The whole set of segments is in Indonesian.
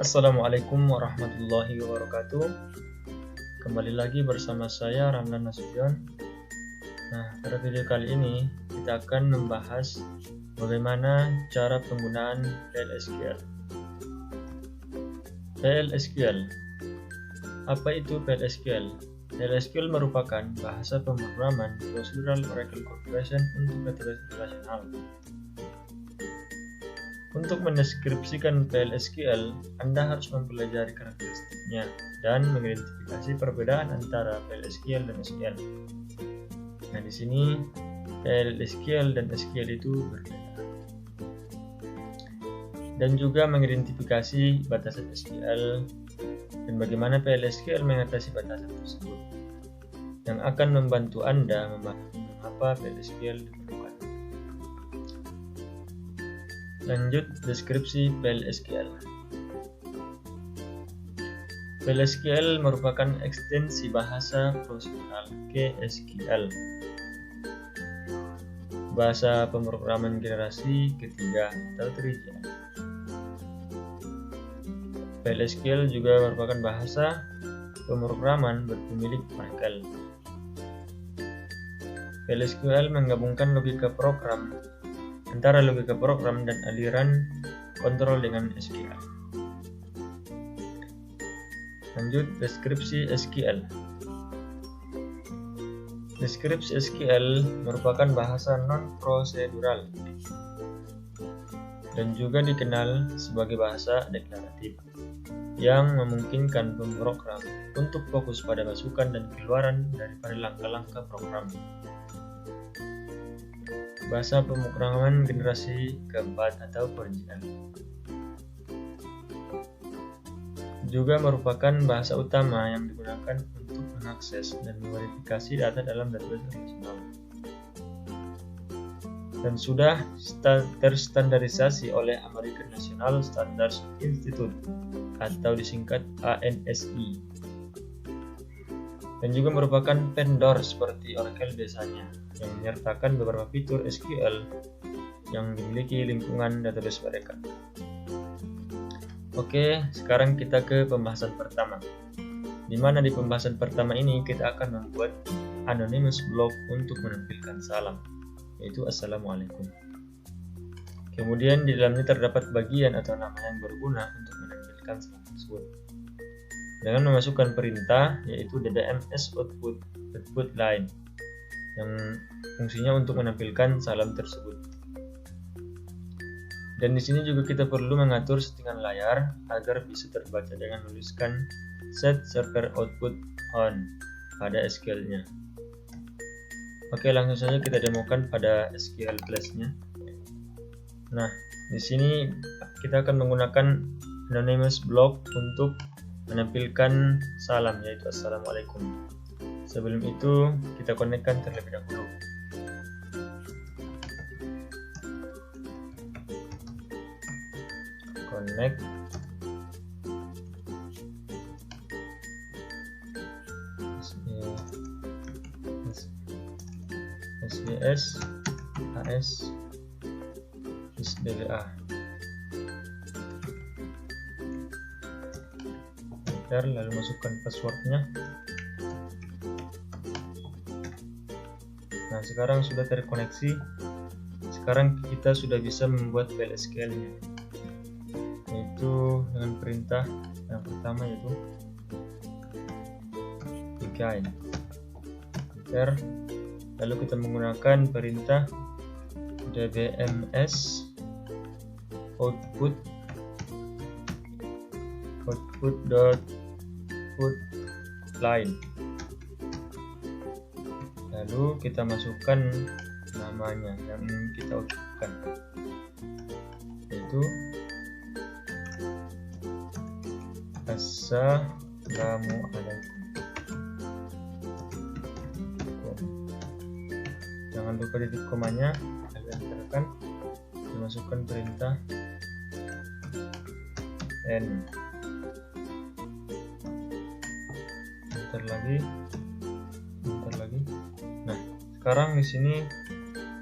Assalamualaikum warahmatullahi wabarakatuh. Kembali lagi bersama saya Ramlan Nasution. Nah, pada video kali ini kita akan membahas bagaimana cara penggunaan PL/SQL. PL/SQL. Apa itu PL/SQL? PL/SQL merupakan bahasa pemrograman Procedural Oracle Corporation untuk database relasional. Untuk mendeskripsikan PL/SQL, Anda harus mempelajari karakteristiknya dan mengidentifikasi perbedaan antara PL/SQL dan SQL. Nah, di sini PL/SQL dan SQL itu berbeda. Dan juga mengidentifikasi batasan SQL dan bagaimana PL/SQL mengatasi batasan tersebut, yang akan membantu Anda memahami mengapa PL/SQL diperlukan. Lanjut, deskripsi PL/SQL. PL/SQL merupakan ekstensi bahasa prosedural ke SQL, bahasa pemrograman generasi ketiga atau 3GL. PL/SQL juga merupakan bahasa pemrograman berpemilik Oracle. PL/SQL menggabungkan logika program antara logika program dan aliran kontrol dengan SQL. Lanjut, deskripsi SQL. Deskripsi SQL merupakan bahasa non-prosedural dan juga dikenal sebagai bahasa deklaratif yang memungkinkan pemrogram untuk fokus pada masukan dan keluaran daripada langkah-langkah program. Bahasa pemrograman generasi keempat atau 4GL juga merupakan bahasa utama yang digunakan untuk mengakses dan memverifikasi data dalam database relasional, dan sudah terstandarisasi oleh American National Standards Institute atau disingkat ANSI, dan juga merupakan vendor seperti Oracle biasanya, yang menyertakan beberapa fitur SQL yang dimiliki lingkungan database mereka. Oke, sekarang kita ke pembahasan pertama, di mana di pembahasan pertama ini kita akan membuat anonymous block untuk menampilkan salam, yaitu Assalamualaikum. Kemudian di dalamnya terdapat bagian atau nama yang berguna untuk menampilkan salam tersebut dengan memasukkan perintah, yaitu DDMS output line, yang fungsinya untuk menampilkan salam tersebut. Dan di sini juga kita perlu mengatur settingan layar agar bisa terbaca dengan menuliskan set server output on pada SQL-nya. Oke, langsung saja kita demokan pada SQL class-nya. Nah, di sini kita akan menggunakan anonymous block untuk menampilkan salam, yaitu Assalamualaikum. Sebelum itu kita konekkan terlebih dahulu. Connect. SWS AS SDGA. Lalu masukkan passwordnya. Nah, sekarang sudah terkoneksi. Sekarang kita sudah bisa membuat PL/SQL-nya, yaitu dengan perintah yang pertama, yaitu begin. Enter. Lalu kita menggunakan perintah dbms output line. Lalu kita masukkan namanya yang ingin kita ucapkan, yaitu Assalamualaikum. Jangan lupa titik komanya kalian tekan, dimasukkan perintah N. Enter lagi. Nah, sekarang di sini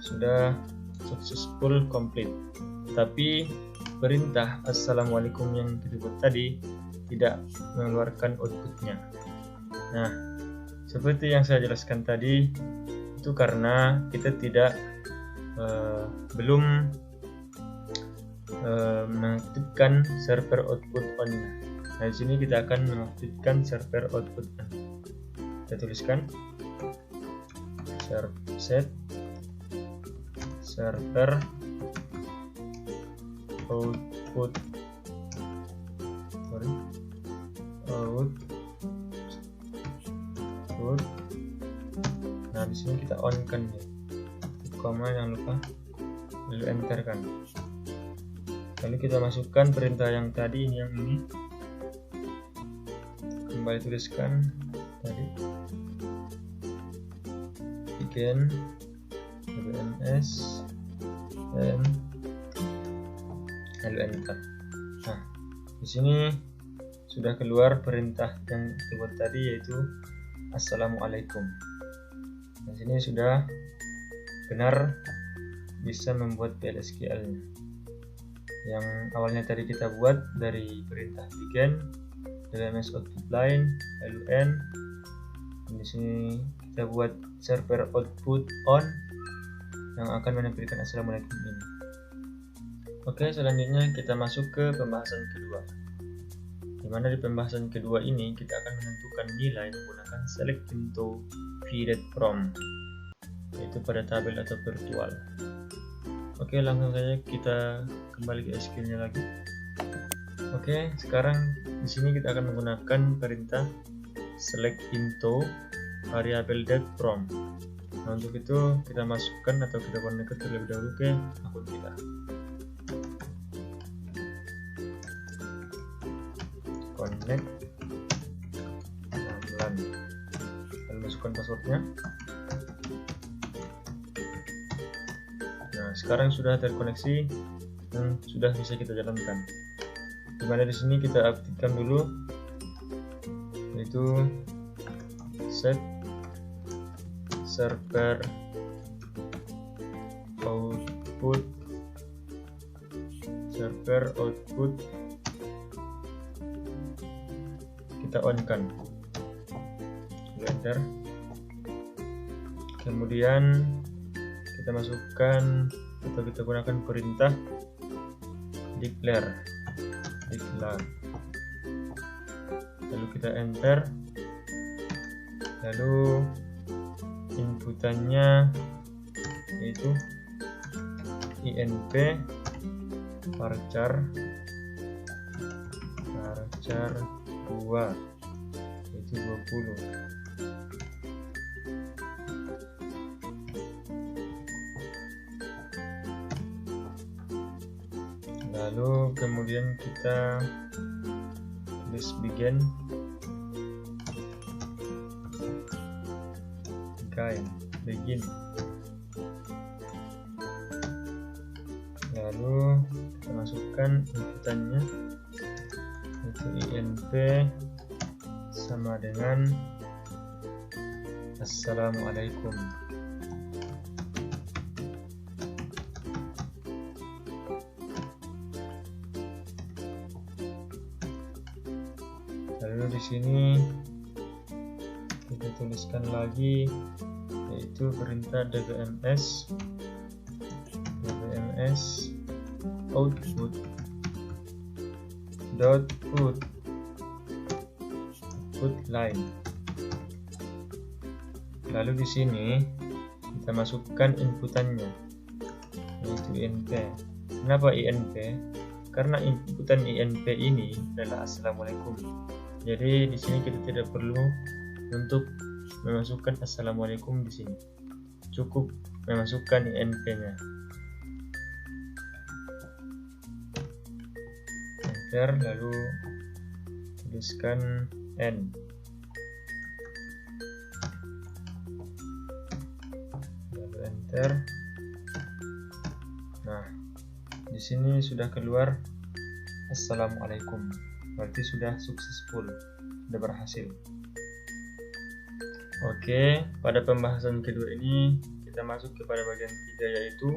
sudah successful complete. Tapi perintah assalamualaikum yang kita buat tadi tidak mengeluarkan outputnya. Nah, seperti yang saya jelaskan tadi, itu karena kita belum mengaktifkan server output on. Nah, di sini kita akan mengaktifkan server output on. Kita tuliskan set server output Nah, di sini kita on kan ya, koma jangan lupa, lalu enter kan. Lalu kita masukkan perintah yang tadi, yang ini, kembali tuliskan tadi, begin WMS dan lalu enter. Nah, di sini sudah keluar perintah yang kita buat tadi, yaitu assalamualaikum. Di sini sudah benar bisa membuat PLSQL-nya. Yang awalnya tadi kita buat dari perintah begin, WMS output line, lalu n. Di sini kita buat server output on yang akan menampilkan assalamualaikum ini. Oke, selanjutnya kita masuk ke pembahasan kedua. Di mana di pembahasan kedua ini kita akan menentukan nilai menggunakan select into feeded from, yaitu pada tabel atau virtual. Oke, langsung saja kita kembali ke SQL-nya lagi. Oke, sekarang di sini kita akan menggunakan perintah select into variable date from. Nah, untuk itu kita masukkan atau kita connect terlebih dahulu ke akun kita. Connect pelan-pelan, lalu masukkan passwordnya. Nah, sekarang sudah terkoneksi dan sudah bisa kita jalankan. Dimana di sini kita aktifkan dulu, yaitu set server output kita on kan, enter. Kemudian kita masukkan atau kita gunakan perintah declare, lalu kita enter. Lalu inputannya yaitu inp varchar 2, yaitu 20. Lalu kemudian kita tulis begin lalu kita masukkan inputannya, yaitu inp sama dengan assalamualaikum. Lalu di sini kita tuliskan lagi, yaitu perintah WMS output line. Lalu di sini kita masukkan inputannya, yaitu inp. Kenapa inp? Karena inputan inp ini adalah assalamualaikum. Jadi di sini kita tidak perlu untuk memasukkan assalamualaikum di sini. Cukup memasukkan inp-nya. Enter, lalu tuliskan n. Lalu enter. Nah, di sini sudah keluar assalamualaikum. Berarti sudah successful, sudah berhasil. Oke, pada pembahasan kedua ini kita masuk kepada bagian 3, yaitu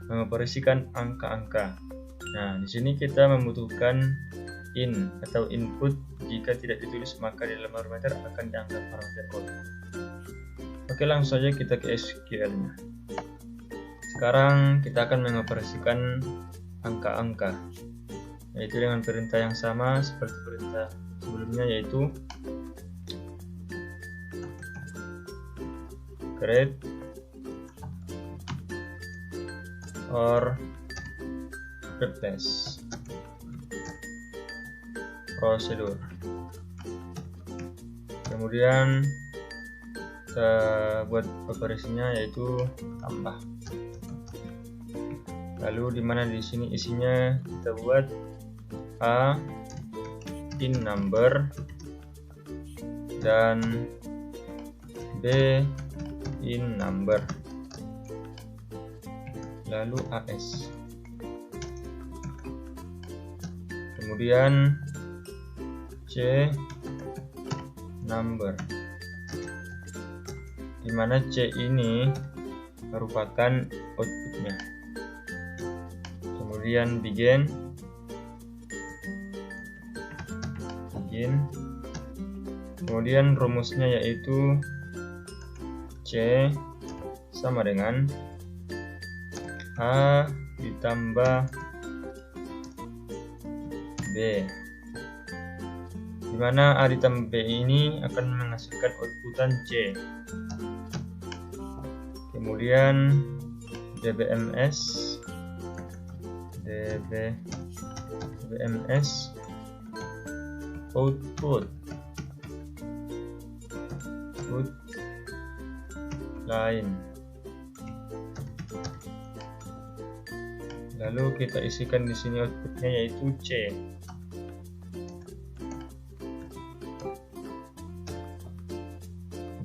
mengoperasikan angka-angka. Nah, di sini kita membutuhkan in atau input. Jika tidak ditulis maka di dalam parameter akan dianggap parameter output. Oke, langsung saja kita ke SQL-nya. Sekarang kita akan mengoperasikan angka-angka, yaitu dengan perintah yang sama seperti perintah sebelumnya, yaitu create or replace prosedur. Kemudian kita buat operasinya yaitu tambah. Lalu dimana di sini isinya kita buat A in number dan B in number, lalu AS. Kemudian C number, dimana C ini merupakan outputnya. Kemudian begin, kemudian rumusnya yaitu C sama dengan A ditambah B, dimana A ditambah B ini akan menghasilkan outputan C. Kemudian DBMS output line. Lalu kita isikan di sini outputnya yaitu C.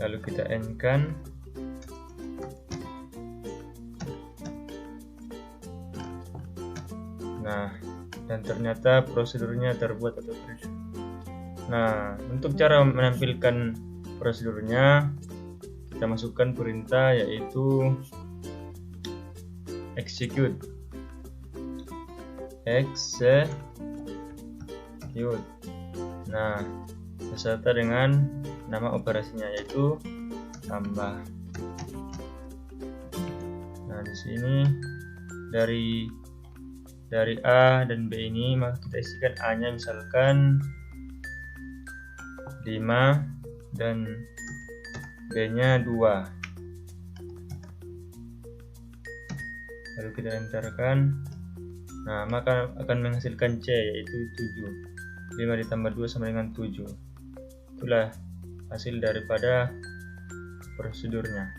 Lalu kita end-kan. Nah, dan ternyata prosedurnya terbuat atau terjadi. Nah, untuk cara menampilkan prosedurnya, kita masukkan perintah yaitu execute. Nah, beserta dengan nama operasinya yaitu tambah. Nah, di sini dari A dan B ini maka kita isikan A-nya misalkan 5 dan B-nya 2. Lalu kita enterkan. Nah, maka akan menghasilkan C yaitu 7. 5 ditambah 2 sama dengan 7. Itulah hasil daripada prosedurnya.